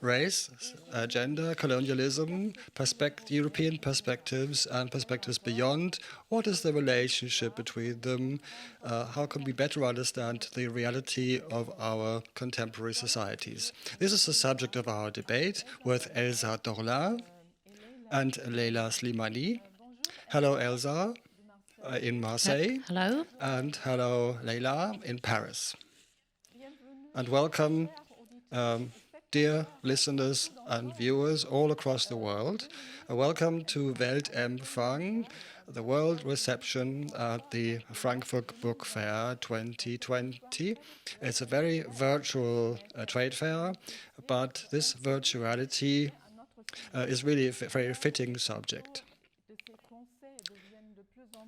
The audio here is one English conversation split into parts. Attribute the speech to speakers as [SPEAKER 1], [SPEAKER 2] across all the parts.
[SPEAKER 1] race, gender, colonialism, European perspectives and perspectives beyond. What is the relationship between them? How can we better understand the reality of our contemporary societies? This is the subject of our debate with Elsa Dorlin and Leïla Slimani. Hello, Elsa, in Marseille.
[SPEAKER 2] Hello.
[SPEAKER 1] And hello, Leïla, in Paris. And welcome, dear listeners and viewers all across the world. Welcome to Weltempfang, the world reception at the Frankfurt Book Fair 2020. It's a very virtual trade fair, but this virtuality is really a very fitting subject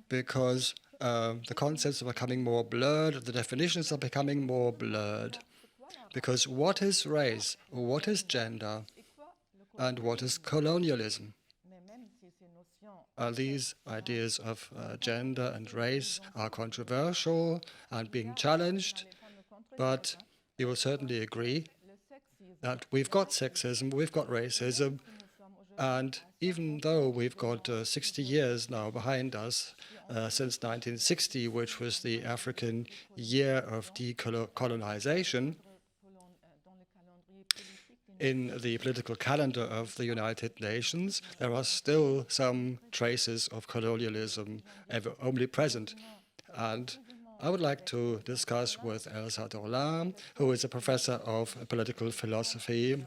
[SPEAKER 1] because the concepts are becoming more blurred, the definitions are becoming more blurred. Because what is race, what is gender, and what is colonialism? These ideas of gender and race are controversial and being challenged, but you will certainly agree that we've got sexism, we've got racism, and even though we've got 60 years now behind us, since 1960, which was the African year of decolonization, in the political calendar of the United Nations, there are still some traces of colonialism only present. And I would like to discuss with Elsa Dorlin, who is a professor of political philosophy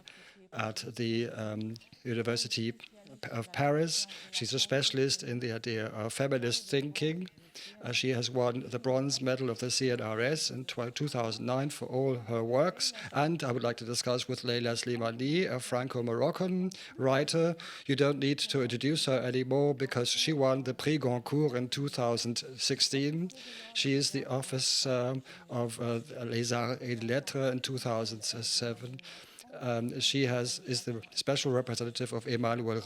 [SPEAKER 1] at the University of Paris. She's a specialist in the idea of feminist thinking. She has won the bronze medal of the CNRS in 2009 for all her works. And I would like to discuss with Leïla Slimani, a Franco-Moroccan writer. You don't need to introduce her anymore because she won the Prix-Goncourt in 2016. She is the officer of Les Arts et Lettres in 2007. She is the special representative of Emmanuel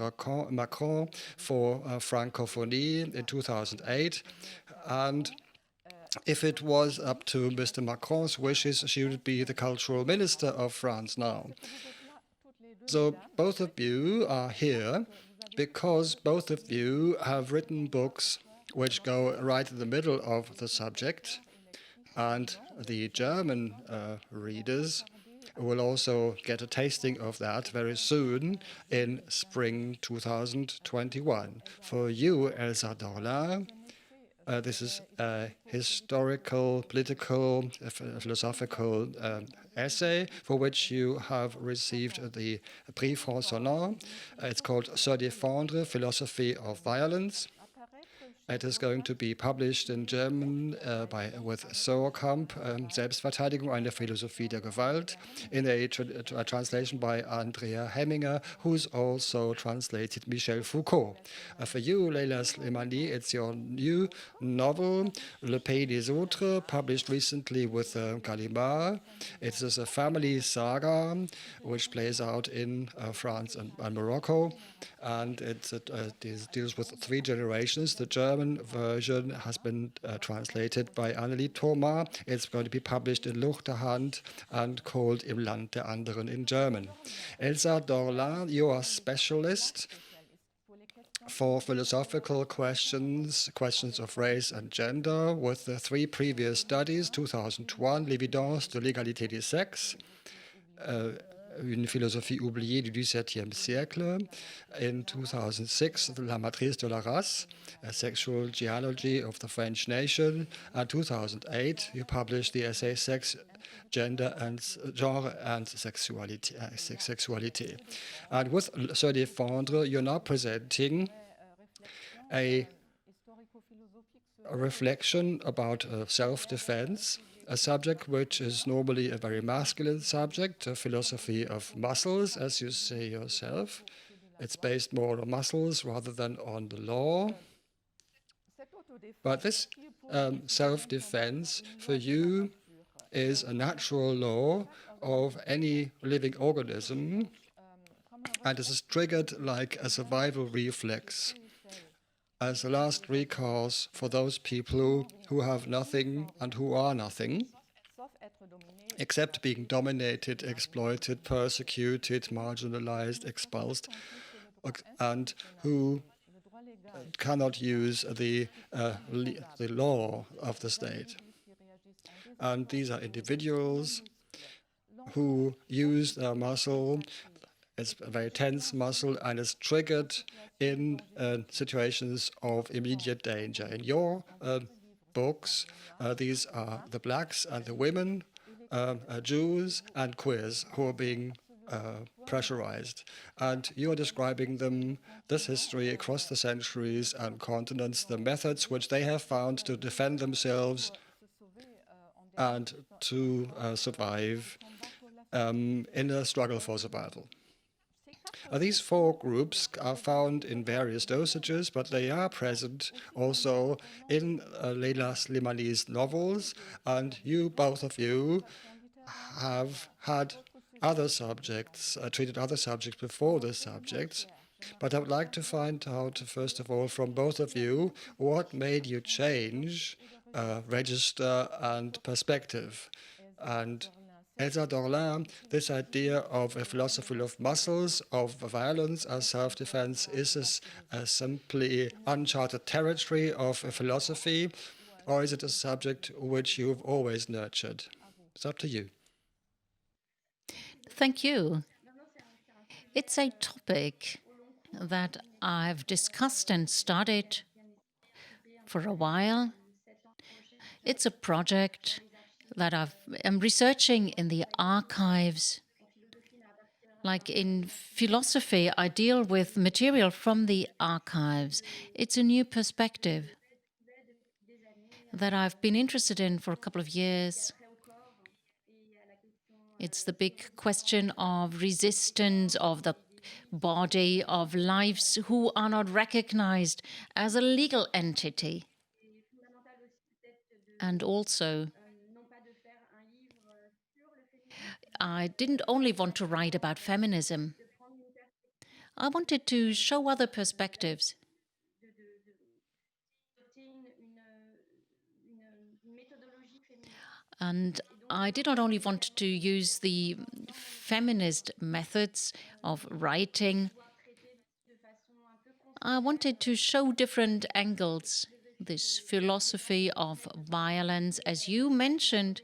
[SPEAKER 1] Macron for Francophonie in 2008. And if it was up to Mr. Macron's wishes, she would be the cultural minister of France now. So both of you are here because both of you have written books which go right in the middle of the subject. And the German readers will also get a tasting of that very soon in spring 2021. For you, Elsa Dorlin, this is a historical, political, philosophical essay for which you have received the Prix Français. It's called Se défendre, Philosophy of Violence. It is going to be published in German with Sohrkamp, Selbstverteidigung, eine Philosophie der Gewalt, in a translation by Andrea Hemminger, who's also translated Michel Foucault. For you, Leïla Slimani, it's your new novel, Le Pays des Autres, published recently with Gallimard. It is a family saga which plays out in France and Morocco, and it deals with 3 generations. The German version has been translated by Annelie Thoma. It's going to be published in Luchterhand and called Im Land der Anderen in German. Elsa Dorlin, you are a specialist for philosophical questions of race and gender, with the 3 previous studies, 2001, L'évidence de l'égalité des sexes, Une philosophie oubliée du XVIIe siècle. In 2006, La matrice de la race, a sexual genealogy of the French nation. And 2008, you published the essay Sex, Gender and Genre and Sexuality. And with Se défendre, you're now presenting a reflection about self-defense, a subject which is normally a very masculine subject, a philosophy of muscles, as you say yourself. It's based more on muscles rather than on the law. But this self-defense for you is a natural law of any living organism, and this is triggered like a survival reflex, as a last recourse for those people who have nothing and who are nothing. except being dominated, exploited, persecuted, marginalized, expulsed, and who cannot use the law of the state. And these are individuals who use their muscle. It's a very tense muscle and is triggered in situations of immediate danger. In your books, these are the blacks and the women, Jews and queers who are being pressurized. And you are describing them, this history across the centuries and continents, the methods which they have found to defend themselves and to survive in a struggle for survival. These four groups are found in various dosages, but they are present also in Leïla Slimani's novels, and you, both of you, have had other subjects, treated other subjects before this subject. But I would like to find out, first of all, from both of you, what made you change register and perspective. And Elsa Dorlin, this idea of a philosophy of muscles, of violence as self-defense, is this simply uncharted territory of a philosophy, or is it a subject which you've always nurtured? It's up to you.
[SPEAKER 2] Thank you. It's a topic that I've discussed and studied for a while. It's a project that I'm researching in the archives. Like in philosophy, I deal with material from the archives. It's a new perspective that I've been interested in for a couple of years. It's the big question of resistance of the body, of lives who are not recognized as a legal entity. And also, I didn't only want to write about feminism. I wanted to show other perspectives. And I did not only want to use the feminist methods of writing, I wanted to show different angles. This philosophy of violence, as you mentioned,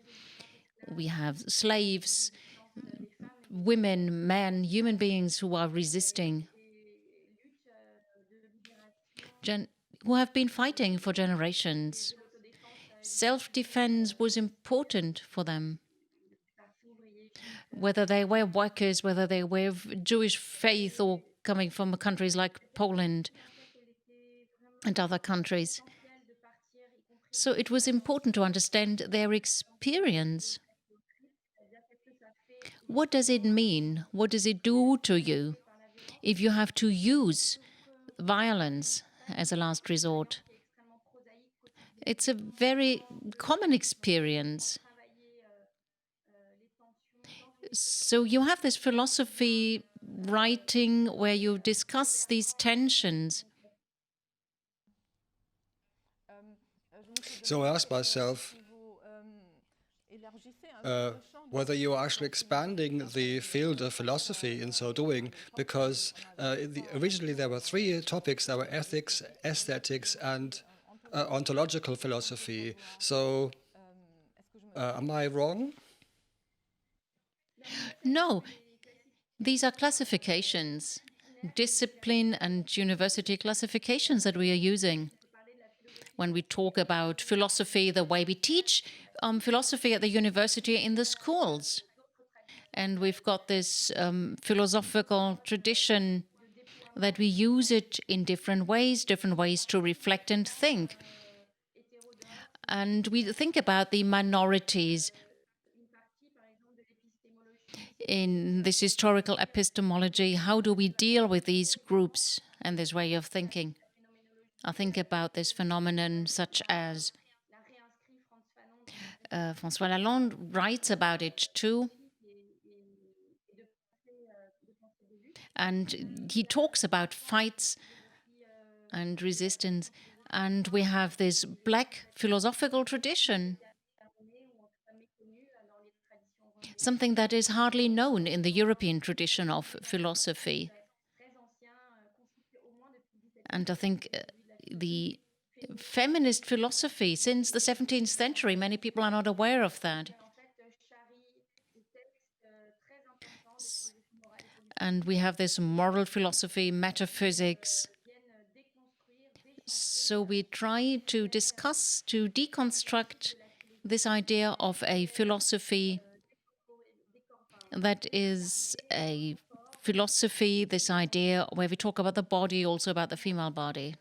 [SPEAKER 2] we have slaves, women, men, human beings who are resisting, who have been fighting for generations. Self-defense was important for them. Whether they were workers, whether they were of Jewish faith or coming from countries like Poland and other countries. So it was important to understand their experience. What does it mean? What does it do to you if you have to use violence as a last resort? It's a very common experience. So you have this philosophy writing where you discuss these tensions.
[SPEAKER 1] So I asked myself whether you are actually expanding the field of philosophy in so doing, because originally there were three topics. There were ethics, aesthetics, and ontological philosophy. So am I wrong?
[SPEAKER 2] No, these are classifications, discipline and university classifications that we are using when we talk about philosophy, the way we teach philosophy at the university in the schools. And we've got this philosophical tradition that we use it in different ways to reflect and think. And we think about the minorities in this historical epistemology. How do we deal with these groups and this way of thinking? I think about this phenomenon such as François Lalonde writes about it too. And he talks about fights and resistance. And we have this black philosophical tradition something that is hardly known in the European tradition of philosophy. And I think the feminist philosophy since the 17th century, many people are not aware of that. And we have this moral philosophy, metaphysics. So we try to discuss, to deconstruct this idea of a philosophy that is a philosophy, this idea where we talk about the body, also about the female body,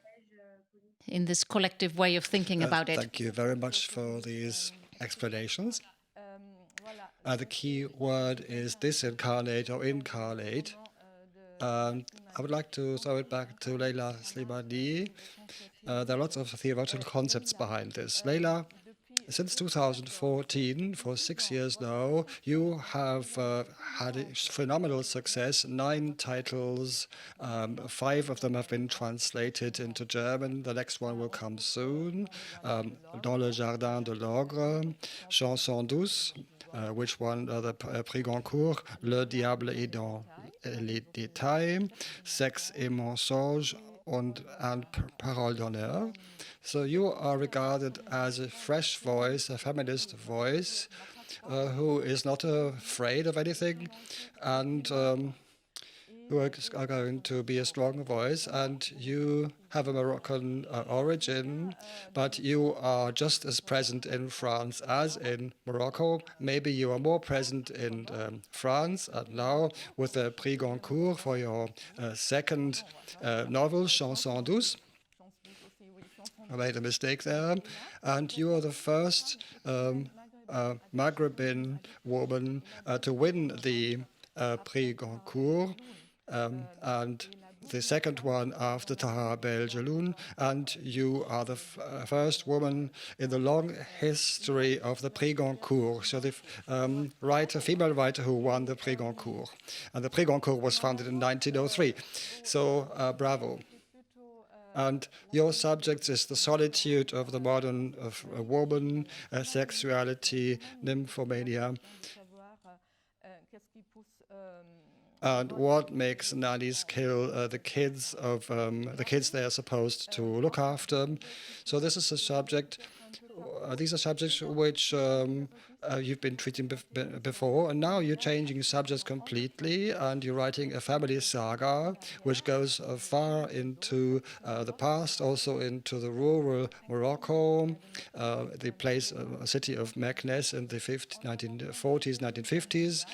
[SPEAKER 2] in this collective way of thinking about it.
[SPEAKER 1] Thank you very much for these explanations. The key word is disincarnate or incarnate. I would like to throw it back to Leïla Slimani. There are lots of theoretical concepts behind this. Leïla, since 2014, for 6 years now, you have had a phenomenal success. 9 titles, 5 of them have been translated into German. The next one will come soon. Dans le jardin de l'ogre, Chanson douce, which won the Prix-Goncourt, Le diable est dans les détails, Sexe et mensonge, and Parole d'honneur. So you are regarded as a fresh voice, a feminist voice, who is not afraid of anything, and who are going to be a strong voice. And you have a Moroccan origin, but you are just as present in France as in Morocco. Maybe you are more present in France. And now with the Prix Goncourt for your second novel, Chanson douce, I made a mistake there. And you are the first Maghrebin woman to win the Prix Goncourt, and the second one after Tahar Belgeloun, and you are the first woman in the long history of the Prix Goncourt, so the female writer who won the Prix Goncourt. And the Prix Goncourt was founded in 1903, so bravo. And your subject is the solitude of the modern woman, sexuality, nymphomania, and what makes nannies kill the kids they are supposed to look after. So this is a subject. These are subjects which you've been treating before, and now you're changing subjects completely, and you're writing a family saga which goes far into the past, also into the rural Morocco, the place, city of Meknes in the 1940s, 1950s.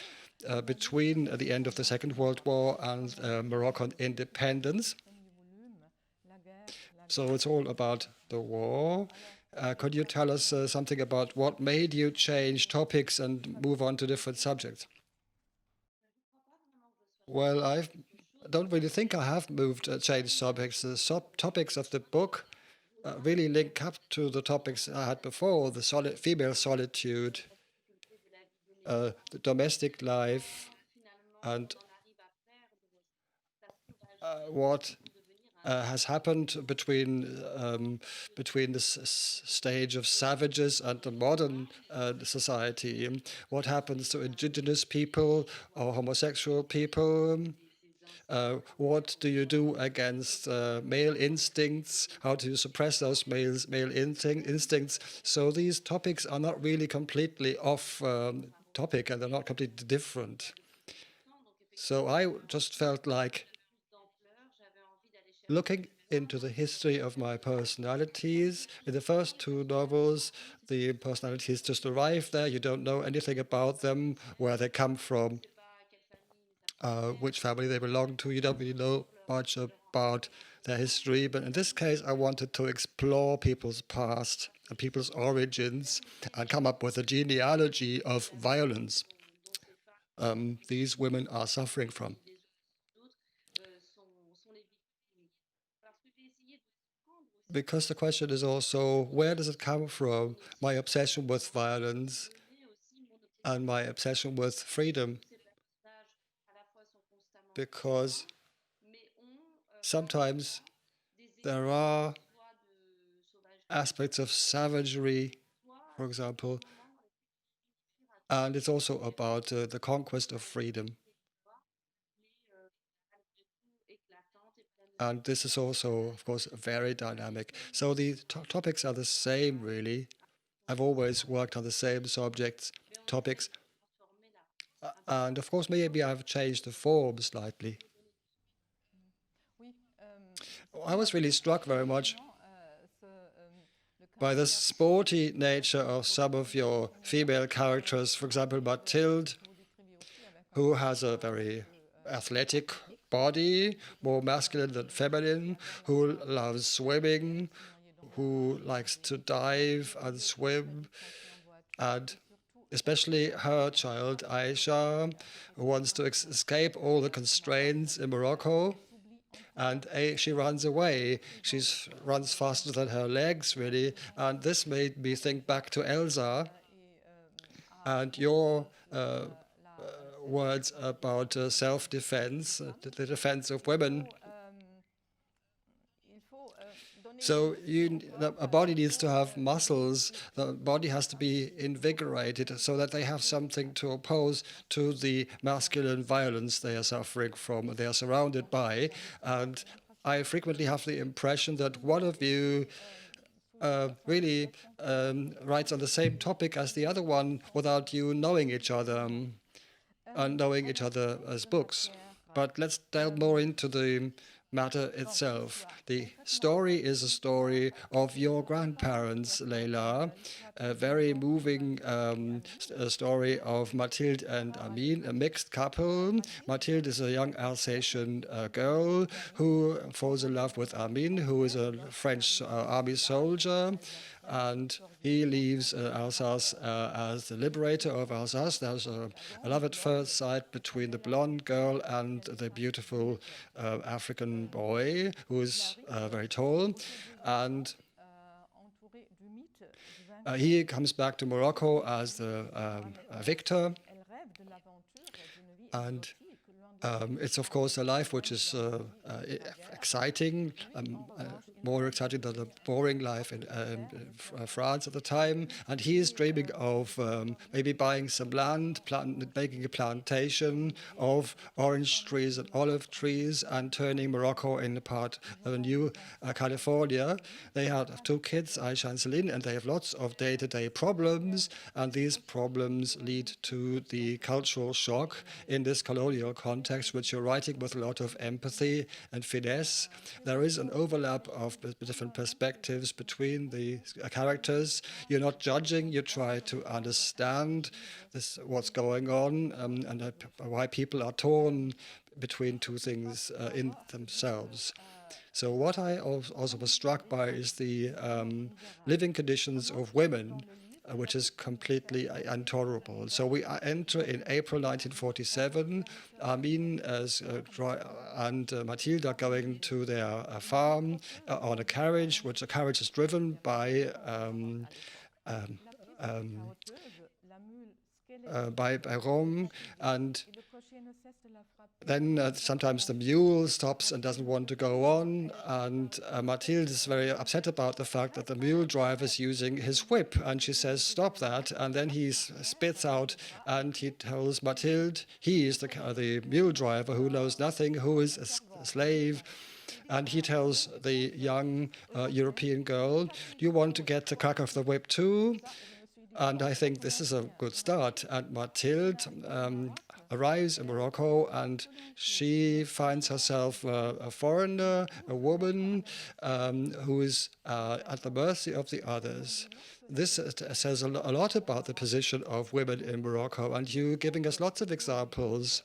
[SPEAKER 1] Between the end of the Second World War and Moroccan independence. So it's all about the war. Could you tell us something about what made you change topics and move on to different subjects? Well, I don't really think I have changed topics. The topics of the book really link up to the topics I had before, the female solitude, the domestic life, and what has happened between this stage of savages and the modern society. What happens to indigenous people or homosexual people? What do you do against male instincts? How do you suppress those male instincts? So these topics are not really completely off topic, and they're not completely different. So I just felt like looking into the history of my personalities. In the first 2 novels, the personalities just arrive there. You don't know anything about them, where they come from, which family they belong to. You don't really know much about their history. But in this case, I wanted to explore people's past and people's origins and come up with a genealogy of violence these women are suffering from. Because the question is also, where does it come from? My obsession with violence and my obsession with freedom. Because sometimes there are aspects of savagery, for example, and it's also about the conquest of freedom. And this is also, of course, very dynamic. So the topics are the same, really. I've always worked on the same topics, and of course, maybe I've changed the form slightly. I was really struck very much by the sporty nature of some of your female characters. For example, Mathilde, who has a very athletic body, more masculine than feminine, who loves swimming, who likes to dive and swim, and especially her child, Aisha, who wants to escape all the constraints in Morocco. And she runs away. She runs faster than her legs, really. And this made me think back to Elsa and your words about self-defense, the defense of women. So a body needs to have muscles. The body has to be invigorated so that they have something to oppose to the masculine violence they are suffering from, they are surrounded by. And I frequently have the impression that one of you really writes on the same topic as the other one without you knowing each other and knowing each other as books. But let's delve more into the matter itself. The story is a story of your grandparents, Leïla, a very moving story of Mathilde and Amin, a mixed couple. Mathilde is a young Alsatian girl who falls in love with Amin, who is a French army soldier, and he leaves Alsace as the liberator of Alsace. There's a love at first sight between the blonde girl and the beautiful African boy, who is very tall. And he comes back to Morocco as the victor. And it's, of course, a life which is exciting, more exciting than the boring life in France at the time. And he is dreaming of maybe buying some land, making a plantation of orange trees and olive trees, and turning Morocco into part of a new California. They have 2 kids, Aisha and Celine, and they have lots of day-to-day problems. And these problems lead to the cultural shock in this colonial context, which you're writing with a lot of empathy and finesse. There is an overlap of different perspectives between the characters. You're not judging, you try to understand what's going on, and why people are torn between 2 things in themselves. So what I also was struck by is the living conditions of women, which is completely intolerable. So we enter in April 1947. Amin and Mathilde are going to their farm on a carriage, which the carriage is driven by Rome, and then sometimes the mule stops and doesn't want to go on, and Mathilde is very upset about the fact that the mule driver is using his whip, and she says, "Stop that!" And then he spits out, and he tells Mathilde he is the mule driver who knows nothing, who is a slave. And he tells the young European girl, "Do you want to get the crack of the whip too?" And I think this is a good start. And Mathilde arrives in Morocco, and she finds herself a foreigner, a woman who is at the mercy of the others. This says a lot about the position of women in Morocco, and you're giving us lots of examples.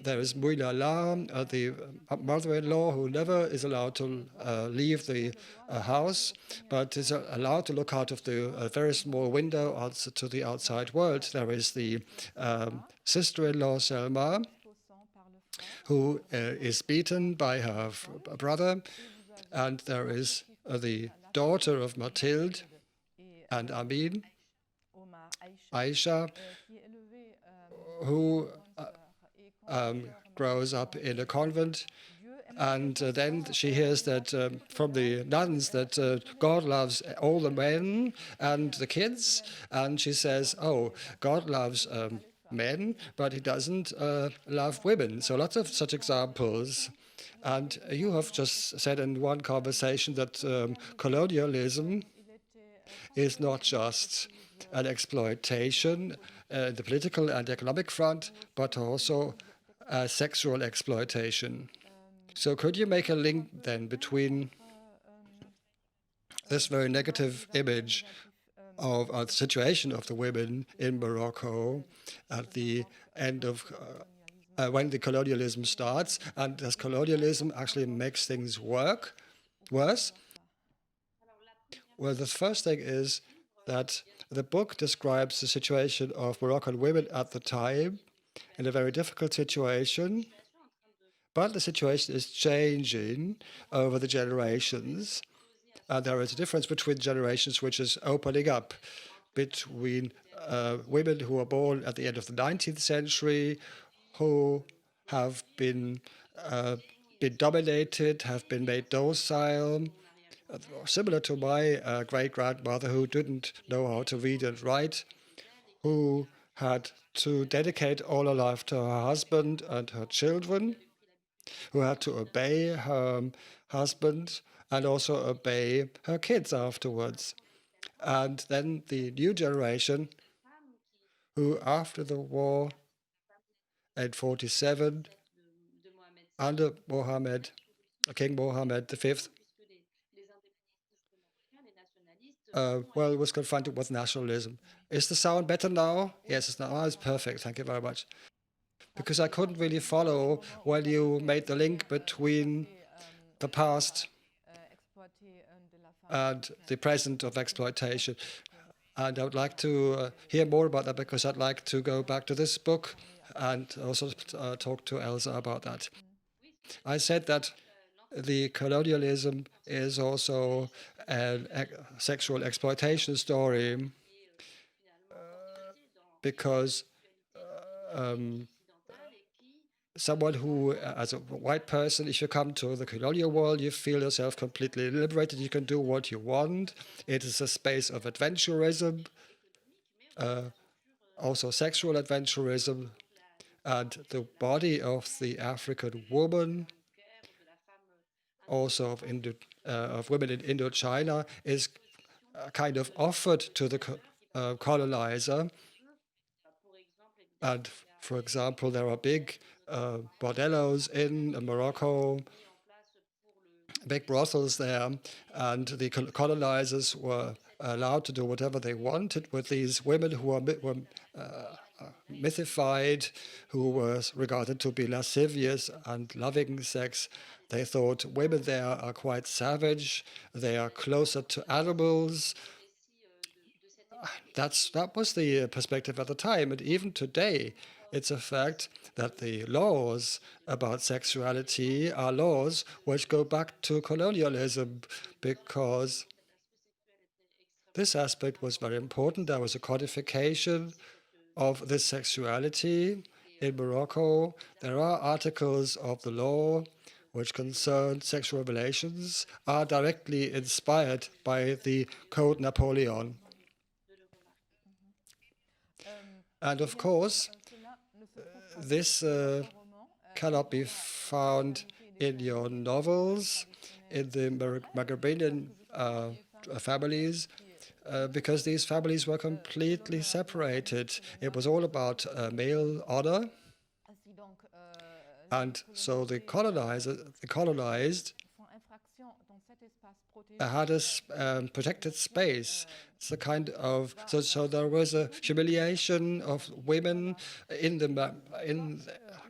[SPEAKER 1] There is Moulala, the mother-in-law, who never is allowed to leave the house, but is allowed to look out of the very small window to the outside world. There is the sister-in-law, Selma, who is beaten by her brother, and there is the daughter of Mathilde and Amin, Aisha, who grows up in a convent, And then she hears that from the nuns that God loves all the men and the kids. And she says, oh, God loves men, but he doesn't love women. So lots of such examples. And you have just said in one conversation that colonialism is not just an exploitation, the political and economic front, but also sexual exploitation. So could you make a link then between this very negative image of the situation of the women in Morocco at the end of when the colonialism starts, and does colonialism actually makes things worse? Well, the first thing is that the book describes the situation of Moroccan women at the time in a very difficult situation, but the situation is changing over the generations. And there is a difference between generations which is opening up between women who were born at the end of the 19th century, who have been dominated, have been made docile, similar to my great-grandmother who didn't know how to read and write, who had to dedicate all her life to her husband and her children, who had to obey her husband and also obey her kids afterwards. And then the new generation, who after the war in 47, under King Mohammed V, was confronted with nationalism. Is the sound better now? Yes, it's now. Oh, it's perfect. Thank you very much. Because I couldn't really follow when you made the link between the past and the present of exploitation. And I would like to hear more about that because I'd like to go back to this book and also talk to Elsa about that. I said that the colonialism is also a sexual exploitation story because someone who, as a white person, if you come to the colonial world, you feel yourself completely liberated. You can do what you want. It is a space of adventurism, also sexual adventurism, and the body of the African woman, also of women in Indochina, is kind of offered to the colonizer. And for example, there are big bordellos in Morocco, big brothels there, and the colonizers were allowed to do whatever they wanted with these women who were mythified, who were regarded to be lascivious and loving sex. They thought women there are quite savage, they are closer to animals. That was the perspective at the time, and even today, it's a fact that the laws about sexuality are laws which go back to colonialism because this aspect was very important. There was a codification of this sexuality in Morocco. There are articles of the law which concern sexual relations, are directly inspired by the Code Napoleon. And of course, this cannot be found in your novels, in the Maghrebinian families, because these families were completely separated. It was all about male honor. And so the colonized had a protected space. It's a kind of so there was a humiliation of women in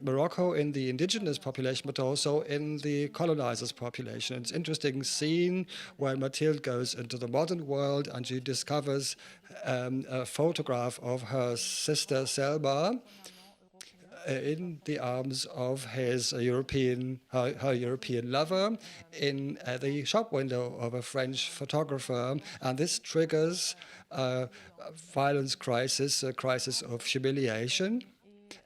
[SPEAKER 1] Morocco, in the indigenous population, but also in the colonizers' population. It's an interesting scene when Mathilde goes into the modern world and she discovers a photograph of her sister Selma in the arms of his her European lover in the shop window of a French photographer, and this triggers a violence crisis, a crisis of humiliation.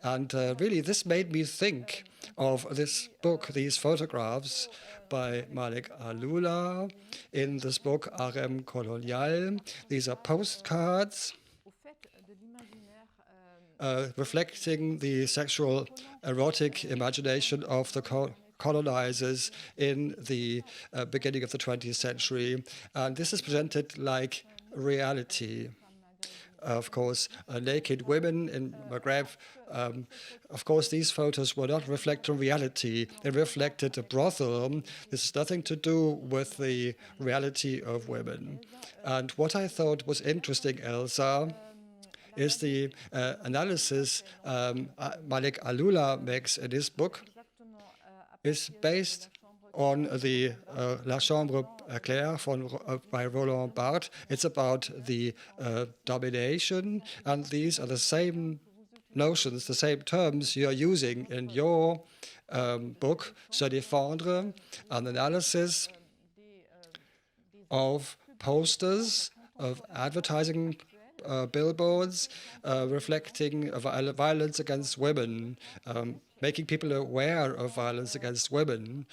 [SPEAKER 1] And really, this made me think of this book, these photographs by Malik Alula in this book, Arem Colonial. These are postcards reflecting the sexual erotic imagination of the colonizers in the beginning of the 20th century. And this is presented like reality. Of course, naked women in Maghreb. Of course, these photos were not reflecting reality. They reflected a brothel. This has nothing to do with the reality of women. And what I thought was interesting, Elsa, is the analysis Malik Alula makes in his book is based on the La Chambre Claire by Roland Barthes. It's about the domination, and these are the same notions, the same terms you are using in your book, Se défendre, an analysis of posters, of advertising billboards reflecting violence against women, making people aware of violence against women,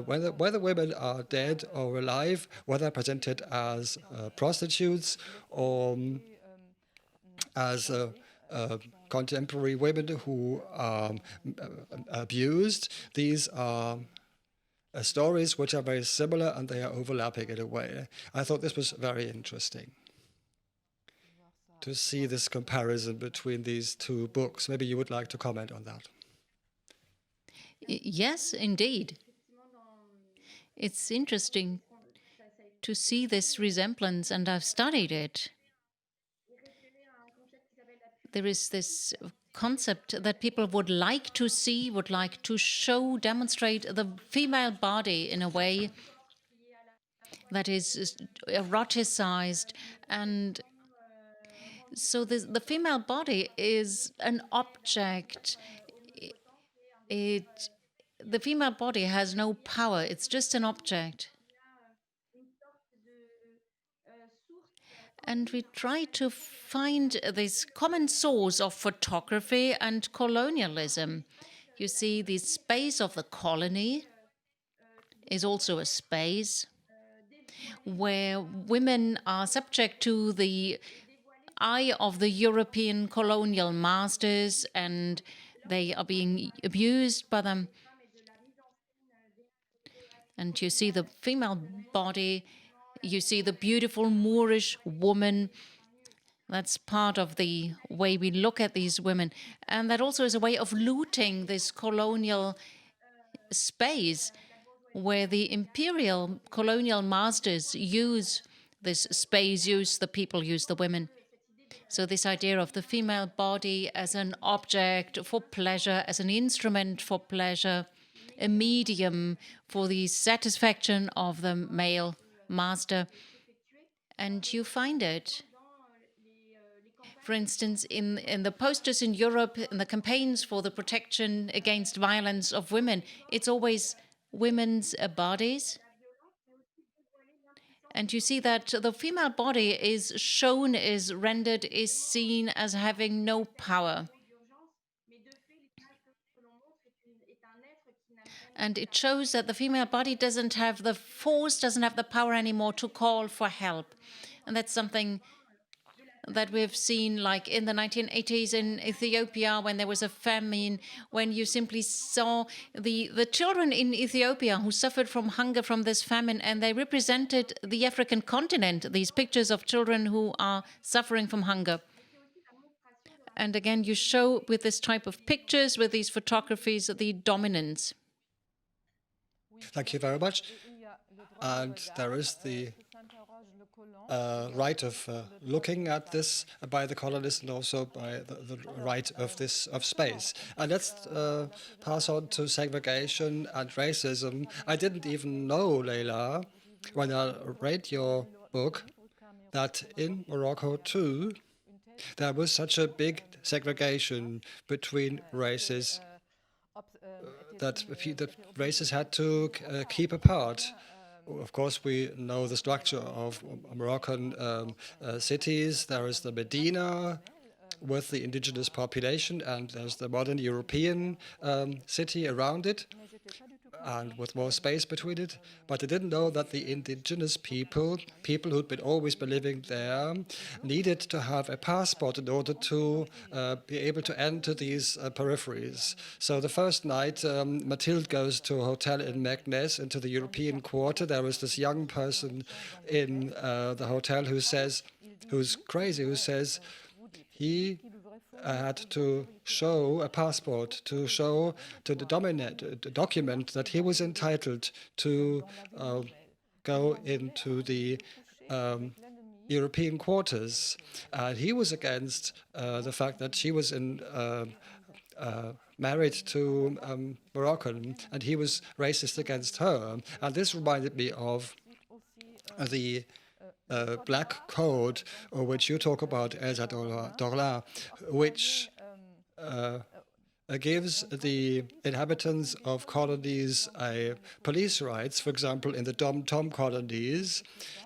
[SPEAKER 1] whether women are dead or alive, whether presented as prostitutes or as contemporary women who are abused. These are stories which are very similar and they are overlapping in a way. I thought this was very interesting to see this comparison between these two books. Maybe you would like to comment on that.
[SPEAKER 2] Yes, indeed. It's interesting to see this resemblance, and I've studied it. There is this concept that people would like to see, would like to show, demonstrate the female body in a way that is eroticized. And so the female body is an object. The female body has no power. It's just an object. And we try to find this common source of photography and colonialism. You see, the space of the colony is also a space where women are subject to the eye of the European colonial masters, and they are being abused by them. And you see the female body, you see the beautiful Moorish woman. That's part of the way we look at these women. And that also is a way of looting this colonial space where the imperial colonial masters use this space, use the people, use the women. So this idea of the female body as an object for pleasure, as an instrument for pleasure, a medium for the satisfaction of the male master. And you find it, for instance, in the posters in Europe, in the campaigns for the protection against violence of women, it's always women's bodies. And you see that the female body is shown, is rendered, is seen as having no power. And it shows that the female body doesn't have the force, doesn't have the power anymore to call for help. And that's something that we've seen like in the 1980s in Ethiopia when there was a famine, when you simply saw the children in Ethiopia who suffered from hunger from this famine, and they represented the African continent, these pictures of children who are suffering from hunger. And again, you show with this type of pictures, with these photographies, the dominance.
[SPEAKER 1] Thank you very much. And there is the right of looking at this by the colonists and also by the right of space. And let's pass on to segregation and racism. I didn't even know, Leïla, when I read your book, that in Morocco too, there was such a big segregation between races that the races had to keep apart. Of course, we know the structure of Moroccan cities. There is the Medina, with the indigenous population, and there's the modern European city around it, and with more space between it. But they didn't know that the indigenous people who'd been always been living there, needed to have a passport in order to be able to enter these peripheries. So the first night, Mathilde goes to a hotel in Meknes, into the European quarter. There was this young person in the hotel who's crazy, who says he had to show a passport to show to the document that he was entitled to go into the European quarters. He was against the fact that she was married to Moroccan, and he was racist against her. And this reminded me of the black code, which you talk about, Elsa Dorlin, which gives the inhabitants of colonies police rights, for example, in the Dom-Tom colonies,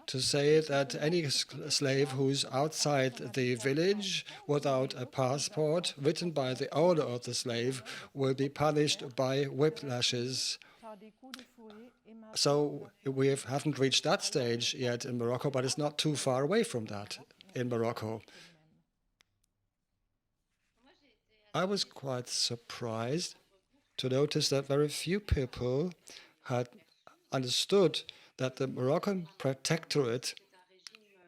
[SPEAKER 1] to say that any slave who's outside the village without a passport written by the owner of the slave will be punished by whiplashes. So we haven't reached that stage yet in Morocco, but it's not too far away from that in Morocco. I was quite surprised to notice that very few people had understood that the Moroccan protectorate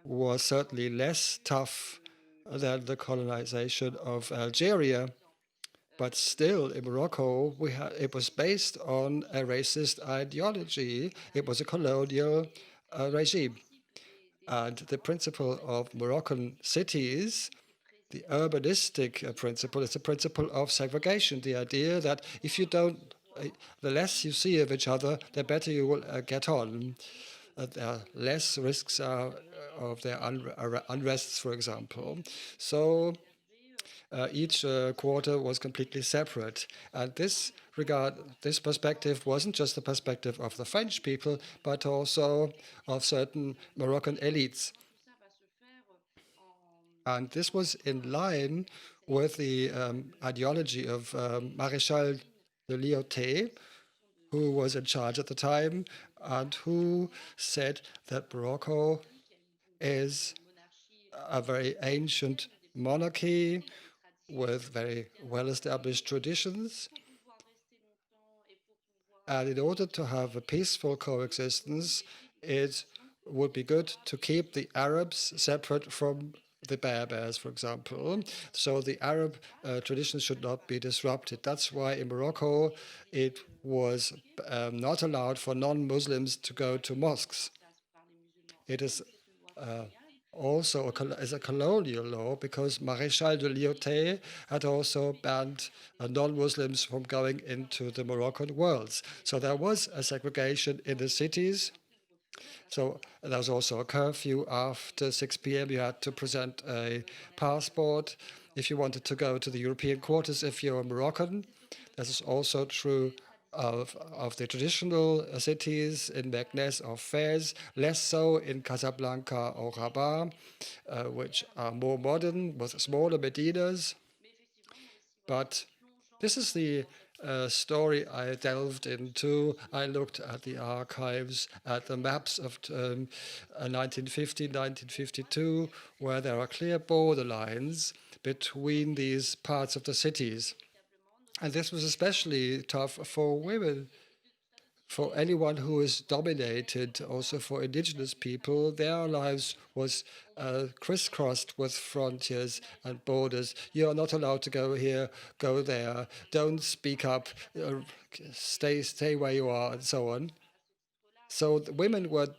[SPEAKER 1] was certainly less tough than the colonization of Algeria. But still, in Morocco, it was based on a racist ideology. It was a colonial regime. And the principle of Moroccan cities, the urbanistic principle, is the principle of segregation, the idea that if you don't, the less you see of each other, the better you will get on. There are less risks of their unrests, for example. So each quarter was completely separate. And this perspective wasn't just the perspective of the French people, but also of certain Moroccan elites. And this was in line with the ideology of Maréchal de Lyautey, who was in charge at the time, and who said that Morocco is a very ancient monarchy with very well-established traditions. And in order to have a peaceful coexistence, it would be good to keep the Arabs separate from the Berbers, for example. So the Arab traditions should not be disrupted. That's why in Morocco it was not allowed for non-Muslims to go to mosques. It is also a colonial law, because Maréchal de Lyautey had also banned non-Muslims from going into the Moroccan worlds. So there was a segregation in the cities. So there was also a curfew. After 6 p.m. you had to present a passport if you wanted to go to the European quarters if you're Moroccan. This is also true of the traditional cities in Meknes or Fez, less so in Casablanca or Rabat, which are more modern with smaller medinas. But this is the story I delved into. I looked at the archives, at the maps of 1950, 1952, where there are clear borderlines between these parts of the cities. And this was especially tough for women. For anyone who is dominated, also for indigenous people, their lives was crisscrossed with frontiers and borders. You are not allowed to go here, go there, don't speak up, stay where you are, and so on. So the women were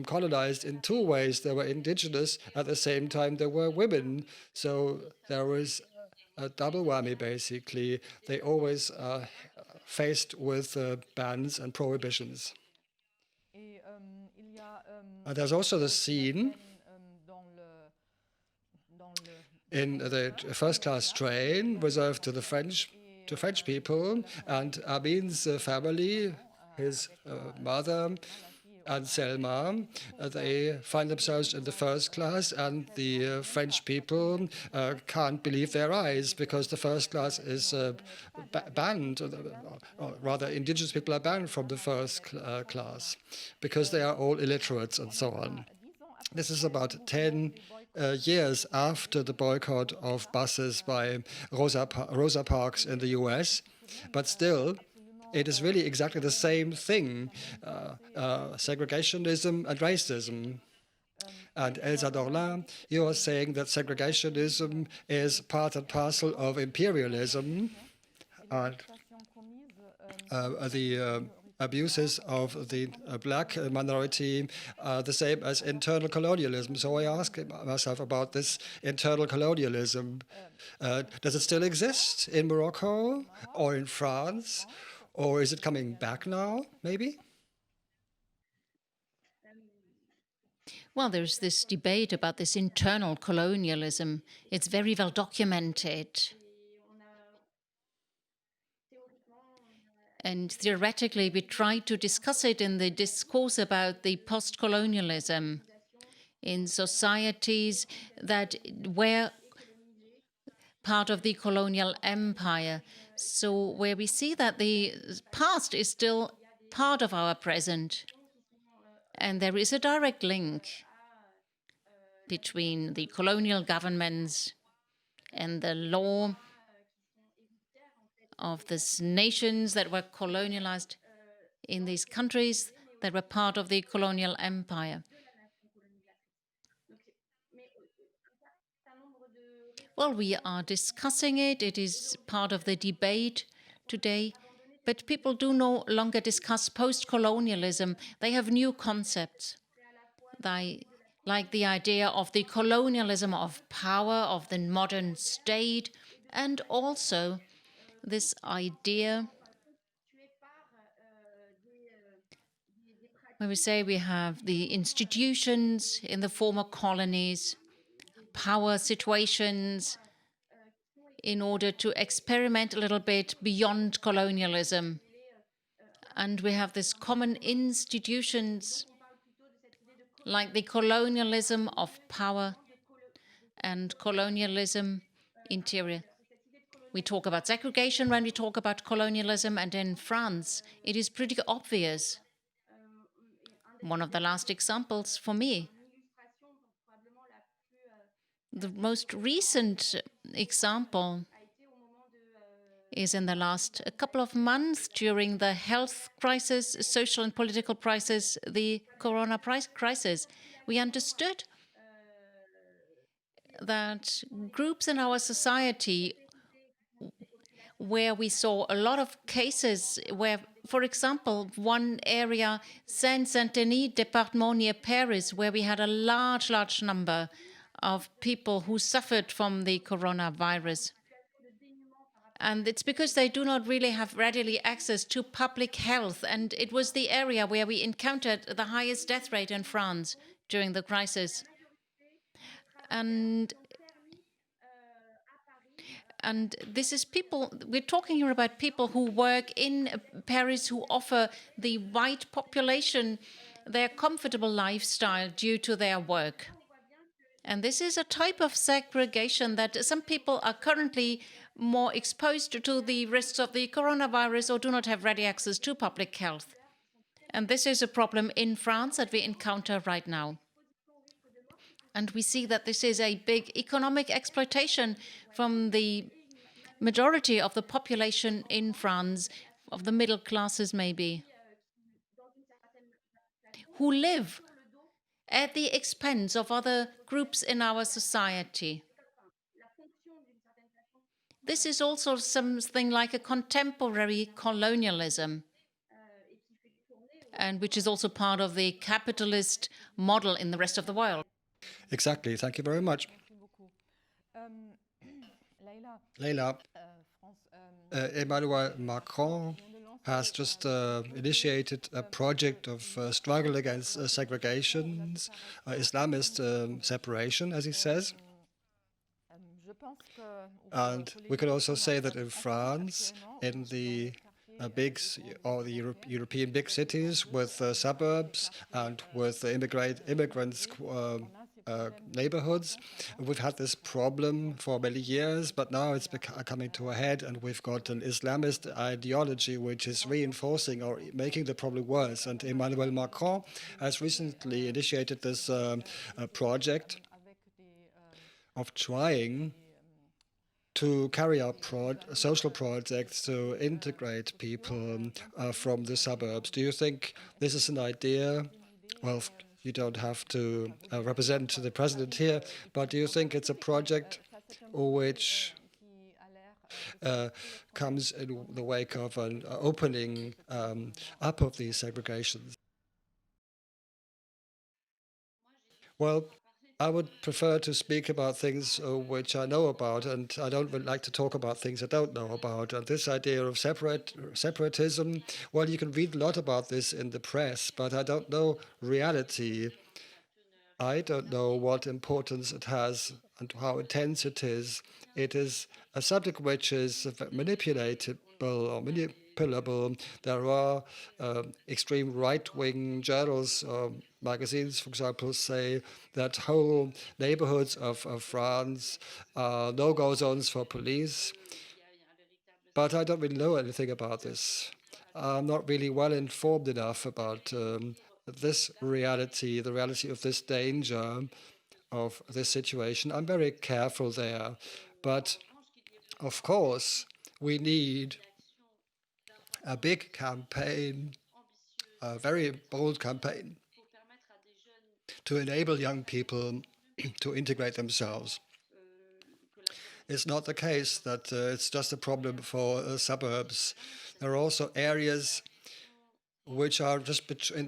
[SPEAKER 1] colonized in two ways. They were indigenous, at the same time they were women. So there was a double whammy, basically. They always faced with bans and prohibitions. There's also the scene in the first-class train reserved to the French people, and Amin's family, his mother, and Selma, they find themselves in the first class, and the French people can't believe their eyes because the first class is banned, or rather, indigenous people are banned from the first class because they are all illiterates and so on. This is about 10 years after the boycott of buses by Rosa Parks in the US, but still, it is really exactly the same thing, segregationism and racism. And Elsa Dorlin, you are saying that segregationism is part and parcel of imperialism, and the abuses of the black minority are the same as internal colonialism. So I ask myself about this internal colonialism. Does it still exist in Morocco or in France? Or is it coming back now, maybe?
[SPEAKER 2] Well, there's this debate about this internal colonialism. It's very well documented. And theoretically, we try to discuss it in the discourse about the post-colonialism in societies that were part of the colonial empire. So where we see that the past is still part of our present. And there is a direct link between the colonial governments and the law of these nations that were colonialized in these countries that were part of the colonial empire. Well, we are discussing it. It is part of the debate today. But people do no longer discuss post-colonialism. They have new concepts. They like the idea of the colonialism of power, of the modern state, and also this idea where we say we have the institutions in the former colonies, power situations, in order to experiment a little bit beyond colonialism. And we have these common institutions like the colonialism of power and colonialism interior. We talk about segregation when we talk about colonialism, and in France, it is pretty obvious. One of the last examples for me, the most recent example is in the last couple of months during the health crisis, social and political crisis, the corona crisis. We understood that groups in our society where we saw a lot of cases where, for example, one area, Seine-Saint-Denis department near Paris, where we had a large number of people who suffered from the coronavirus. And it's because they do not really have readily access to public health. And it was the area where we encountered the highest death rate in France during the crisis. And this is people, we're talking here about people who work in Paris, who offer the white population their comfortable lifestyle due to their work. And this is a type of segregation that some people are currently more exposed to the risks of the coronavirus or do not have ready access to public health. And this is a problem in France that we encounter right now. And we see that this is a big economic exploitation from the majority of the population in France, of the middle classes maybe, who live at the expense of other groups in our society. This is also something like a contemporary colonialism, and which is also part of the capitalist model in the rest of the world.
[SPEAKER 1] Exactly. Thank you very much. Leïla, Emmanuel Macron has just initiated a project of struggle against segregations, Islamist separation, as he says. And we could also say that in France, in the or the European big cities with suburbs and with the immigrants neighborhoods. We've had this problem for many years, but now it's coming to a head, and we've got an Islamist ideology which is reinforcing or making the problem worse. And Emmanuel Macron has recently initiated this project of trying to carry out social projects to integrate people from the suburbs. Do you think this is an idea? Well, you don't have to represent the president here, but do you think it's a project which comes in the wake of an opening up of these segregations? Well, I would prefer to speak about things which I know about, and I don't really like to talk about things I don't know about. And this idea of separatism, well, you can read a lot about this in the press, but I don't know reality. I don't know what importance it has and how intense it is. It is a subject which is manipulatable or manipulable. There are extreme right-wing journals, magazines, for example, say that whole neighborhoods of France are no-go zones for police. But I don't really know anything about this. I'm not really well informed enough about this reality, the reality of this danger of this situation. I'm very careful there. But of course, we need a big campaign, a very bold campaign, to enable young people to integrate themselves. It's not the case that it's just a problem for suburbs. There are also areas which are just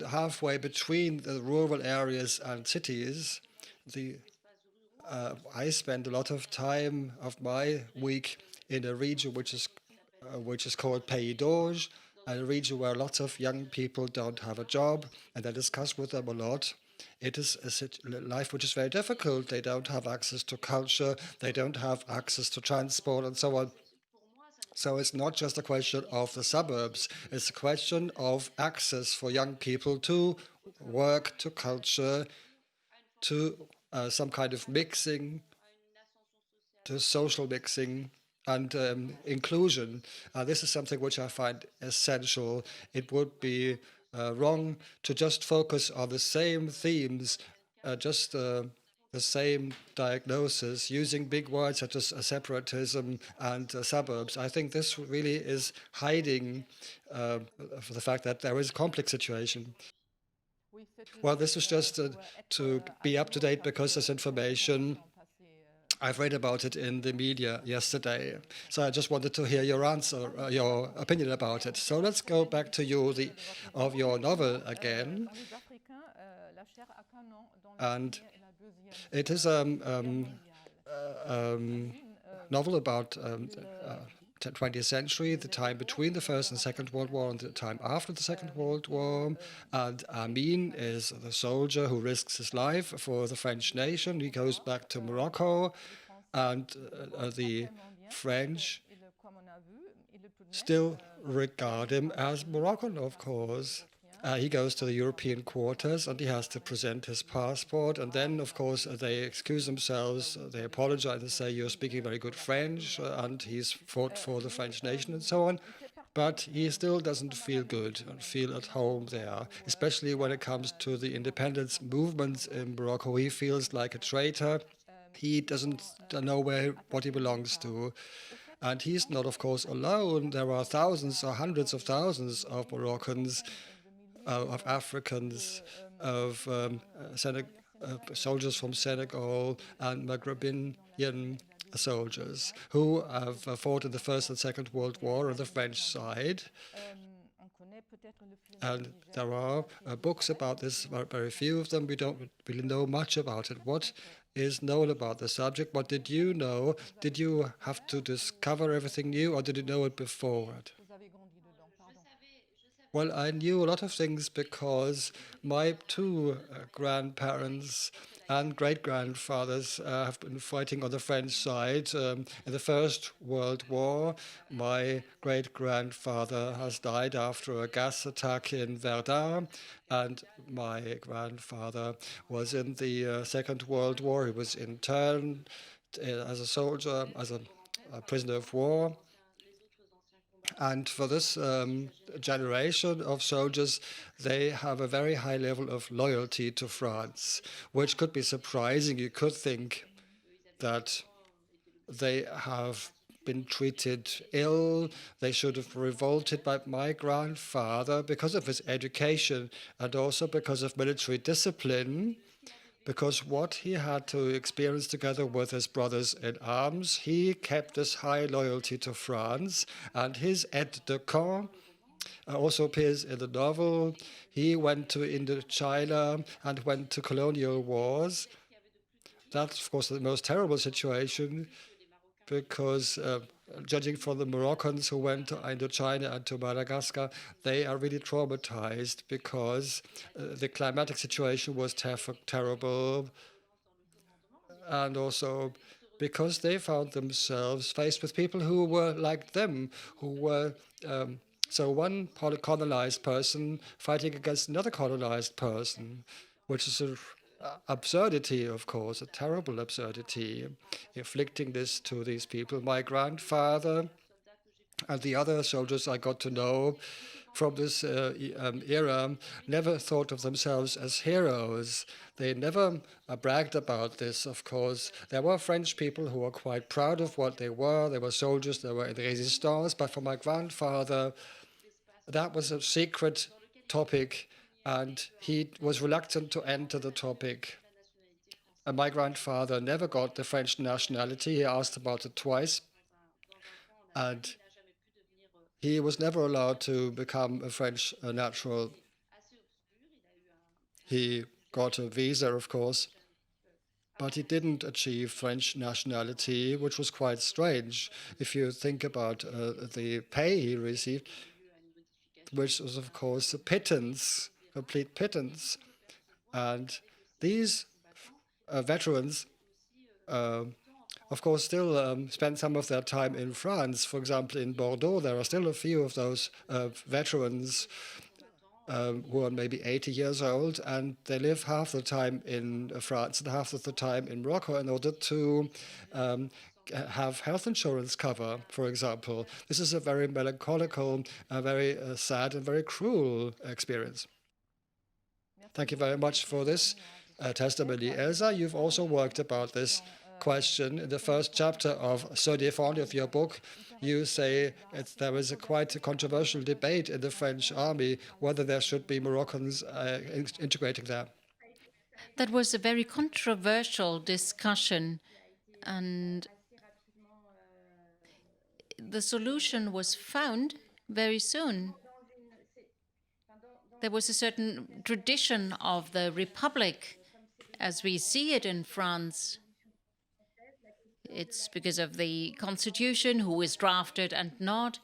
[SPEAKER 1] halfway between the rural areas and cities. I spend a lot of time of my week in a region which is called Pays d'Auge, a region where lots of young people don't have a job, and I discuss with them a lot. It is a life which is very difficult. They don't have access to culture, they don't have access to transport, and so on. So it's not just a question of the suburbs, it's a question of access for young people to work, to culture, to some kind of mixing, to social mixing and inclusion. This is something which I find essential. It would be wrong to just focus on the same themes, just the same diagnosis, using big words such as separatism and suburbs. I think this really is hiding for the fact that there is a complex situation. Well, this was just to be up to date because this information, I've read about it in the media yesterday. So I just wanted to hear your answer, your opinion about it. So let's go back to you, of your novel again. And it is a novel about 20th century, the time between the First and Second World War and the time after the Second World War. And Amin is the soldier who risks his life for the French nation. He goes back to Morocco, and the French still regard him as Moroccan, of course. He goes to the European quarters and he has to present his passport. And then, of course, they excuse themselves, they apologize and say, you're speaking very good French, and he's fought for the French nation and so on. But he still doesn't feel good and feel at home there, especially when it comes to the independence movements in Morocco. He feels like a traitor. He doesn't know what he belongs to. And he's not, of course, alone. There are thousands or hundreds of thousands of Moroccans, of Africans, of soldiers from Senegal and Maghrebian soldiers who have fought in the First and Second World War on the French side. And there are books about this, very few of them. We don't really know much about it. What is known about the subject? What did you know? Did you have to discover everything new, or did you know it before? Well, I knew a lot of things because my two grandparents and great-grandfathers have been fighting on the French side. In the First World War, my great-grandfather has died after a gas attack in Verdun, and my grandfather was in the Second World War. He was interned as a soldier, as a prisoner of war. And for this generation of soldiers, they have a very high level of loyalty to France, which could be surprising. You could think that they have been treated ill, they should have revolted. But my grandfather, because of his education and also because of military discipline, because what he had to experience together with his brothers in arms, he kept this high loyalty to France, and his aide de camp also appears in the novel. He went to Indochina and went to colonial wars. That's, of course, the most terrible situation because judging from the Moroccans who went to Indochina and to Madagascar, they are really traumatized because the climatic situation was terrible, and also because they found themselves faced with people who were like them, who were so one colonized person fighting against another colonized person, which is an absurdity, of course, a terrible absurdity, inflicting this to these people. My grandfather and the other soldiers I got to know from this era never thought of themselves as heroes. They never bragged about this, of course. There were French people who were quite proud of what they were. They were soldiers, they were in the resistance. But for my grandfather, that was a secret topic, and he was reluctant to enter the topic. And my grandfather never got the French nationality. He asked about it twice, and he was never allowed to become a French natural. He got a visa, of course, but he didn't achieve French nationality, which was quite strange if you think about the pay he received, which was, of course, a pittance, complete pittance. And these veterans, of course, still spend some of their time in France. For example, in Bordeaux, there are still a few of those veterans who are maybe 80 years old, and they live half the time in France and half of the time in Morocco in order to have health insurance cover, for example. This is a very melancholical, very sad, and very cruel experience. Thank you very much for this testimony. Elsa, you've also worked about this question. In the first chapter of Se défendre of your book, you say there was quite a controversial debate in the French army whether there should be Moroccans integrating there.
[SPEAKER 2] That was a very controversial discussion, and the solution was found very soon. There was a certain tradition of the Republic as we see it in France. It's because of the constitution, who is drafted and not.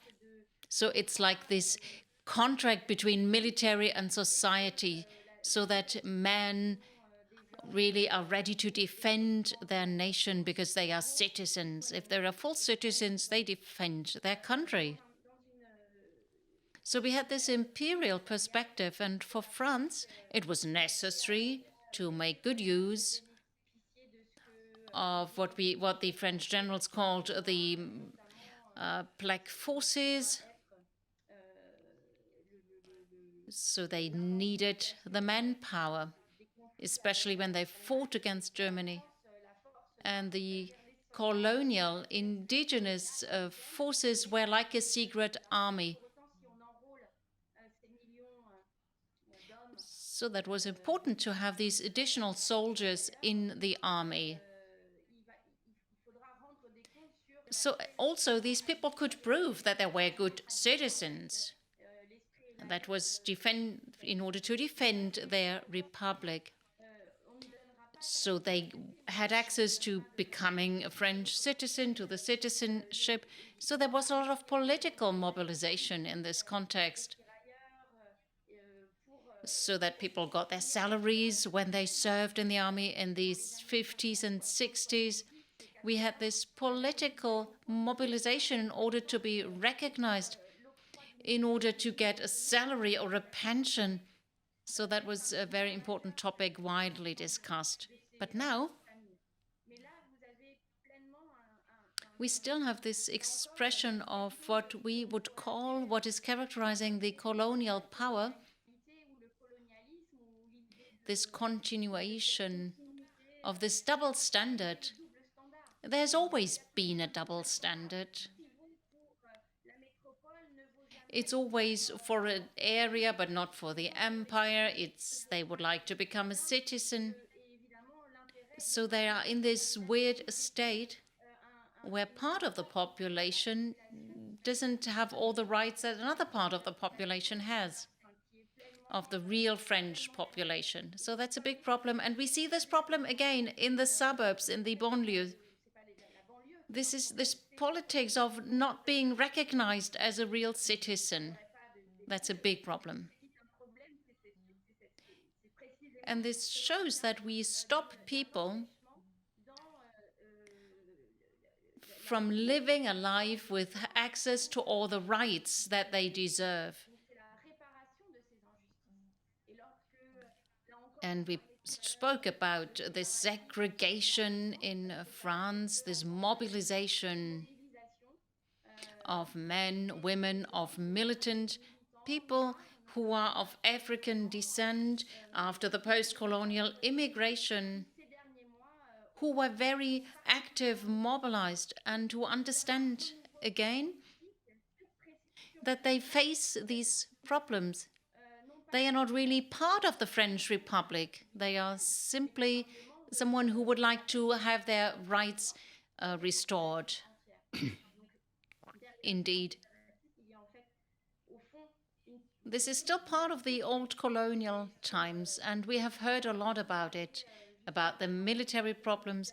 [SPEAKER 2] So it's like this contract between military and society, so that men really are ready to defend their nation because they are citizens. If they are full citizens, they defend their country. So we had this imperial perspective, and for France, it was necessary to make good use of what the French generals called the black forces. So they needed the manpower, especially when they fought against Germany. And the colonial indigenous forces were like a secret army. So that was important to have these additional soldiers in the army. So also these people could prove that they were good citizens. That was in order to defend their republic. So they had access to becoming a French citizen, to the citizenship. So there was a lot of political mobilization in this context. so that people got their salaries when they served in the army in the 50s and 60s. We had this political mobilization in order to be recognized, in order to get a salary or a pension. So that was a very important topic, widely discussed. But now we still have this expression of what we would call, what is characterizing the colonial power, this continuation of this double standard. There's always been a double standard. It's always for an area, but not for the empire. They would like to become a citizen. So they are in this weird state where part of the population doesn't have all the rights that another part of the population has, of the real French population. So that's a big problem. And we see this problem again in the suburbs, in the banlieue. This is this politics of not being recognized as a real citizen. That's a big problem. And this shows that we stop people from living a life with access to all the rights that they deserve. And we spoke about this segregation in France, this mobilization of men, women, of militant people who are of African descent after the post-colonial immigration, who were very active, mobilized, and who understand again that they face these problems. They are not really part of the French Republic. They are simply someone who would like to have their rights restored. Indeed. This is still part of the old colonial times, and we have heard a lot about it, about the military problems.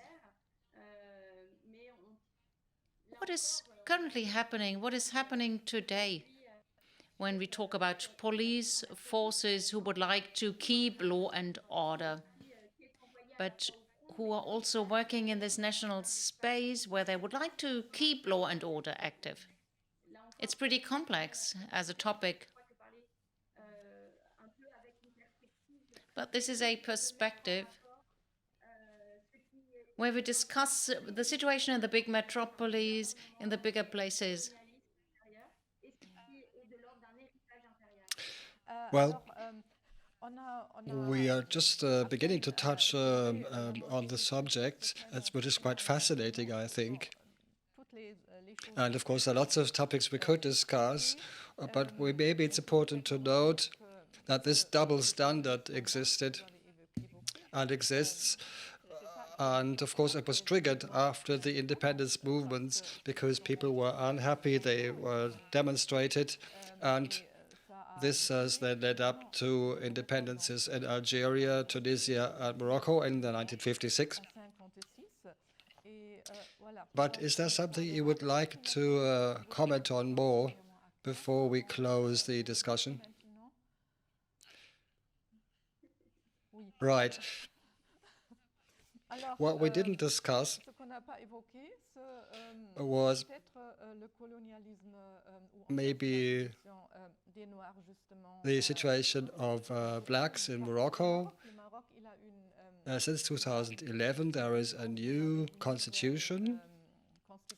[SPEAKER 2] What is currently happening? What is happening today when we talk about police forces who would like to keep law and order, but who are also working in this national space where they would like to keep law and order active? It's pretty complex as a topic. But this is a perspective where we discuss the situation in the big metropolis, in the bigger places.
[SPEAKER 1] Well, we are just beginning to touch on the subject, which is quite fascinating, I think. And of course, there are lots of topics we could discuss, but maybe it's important to note that this double standard existed and exists. And of course, it was triggered after the independence movements because people were unhappy, they were demonstrated, and this has then led up to independences in Algeria, Tunisia, and Morocco in the 1956. But is there something you would like to comment on more before we close the discussion? Right. What we didn't discuss was maybe the situation of blacks in Morocco. Since 2011, there is a new constitution,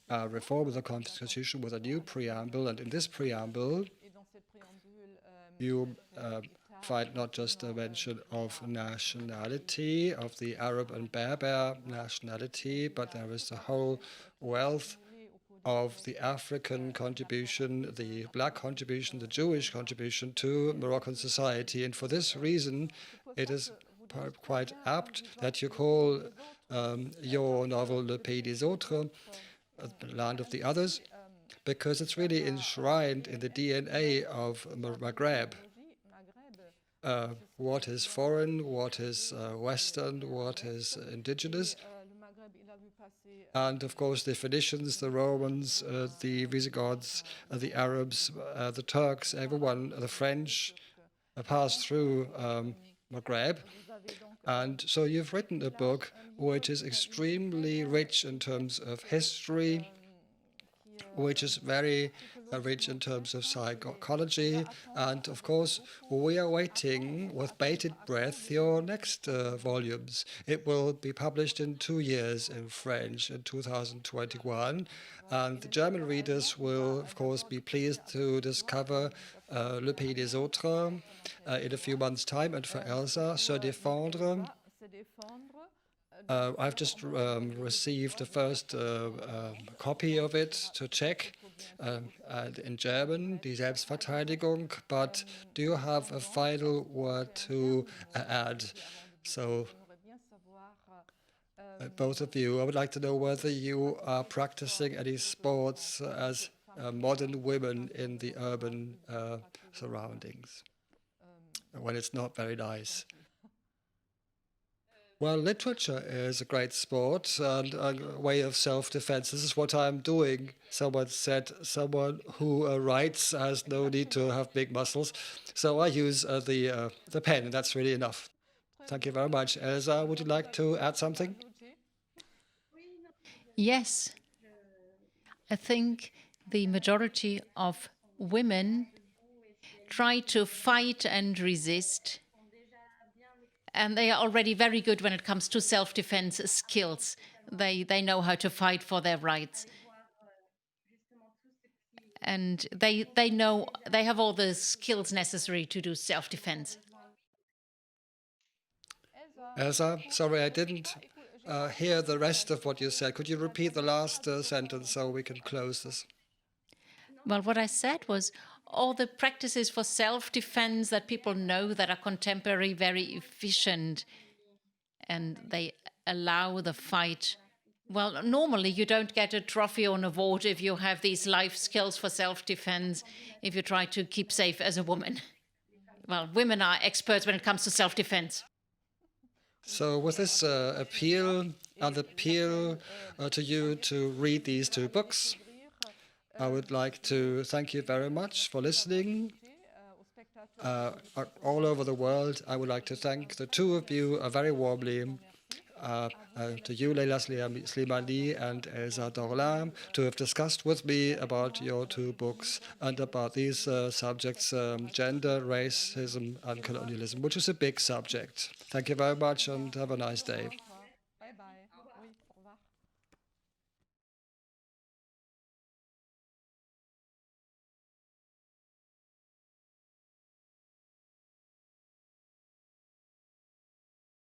[SPEAKER 1] a reform of the constitution with a new preamble, and in this preamble, you find not just a mention of nationality, of the Arab and Berber nationality, but there is the whole wealth of the African contribution, the black contribution, the Jewish contribution to Moroccan society. And for this reason, it is quite apt that you call your novel Le Pays des Autres, the land of the others, because it's really enshrined in the DNA of Maghreb. What is foreign, what is Western, what is indigenous. And of course, the Phoenicians, the Romans, the Visigoths, the Arabs, the Turks, everyone, the French, pass through Maghreb. And so you've written a book which is extremely rich in terms of history, which is very rich in terms of psychology. And of course, we are waiting with bated breath your next volumes. It will be published in 2 years in French in 2021. And the German readers will, of course, be pleased to discover Le Pays des Autres in a few months' time. And for Elsa, Se Défendre. I've just received the first copy of it to check in German, Die Selbstverteidigung. But do you have a final word to add? So, both of you, I would like to know whether you are practicing any sports as modern women in the urban surroundings when it's not very nice. Well, literature is a great sport and a way of self-defense. This is what I'm doing. Someone said someone who writes has no need to have big muscles. So I use the pen, and that's really enough. Thank you very much. Elsa, would you like to add something?
[SPEAKER 2] Yes. I think the majority of women try to fight and resist, and they are already very good when it comes to self-defense skills. They know how to fight for their rights. And they know, they have all the skills necessary to do self-defense.
[SPEAKER 1] Elsa, sorry, I didn't hear the rest of what you said. Could you repeat the last sentence so we can close this?
[SPEAKER 2] Well, what I said was all the practices for self-defense that people know that are contemporary, very efficient, and they allow the fight. Well, normally you don't get a trophy or an award if you have these life skills for self-defense, if you try to keep safe as a woman. Well, women are experts when it comes to self-defense.
[SPEAKER 1] So with this appeal to you to read these 2 books, I would like to thank you very much for listening. All over the world, I would like to thank the 2 of you very warmly. To you, Leïla Slimani and Elsa Dorlin, to have discussed with me about your 2 books and about these subjects, gender, racism, and colonialism, which is a big subject. Thank you very much and have a nice day.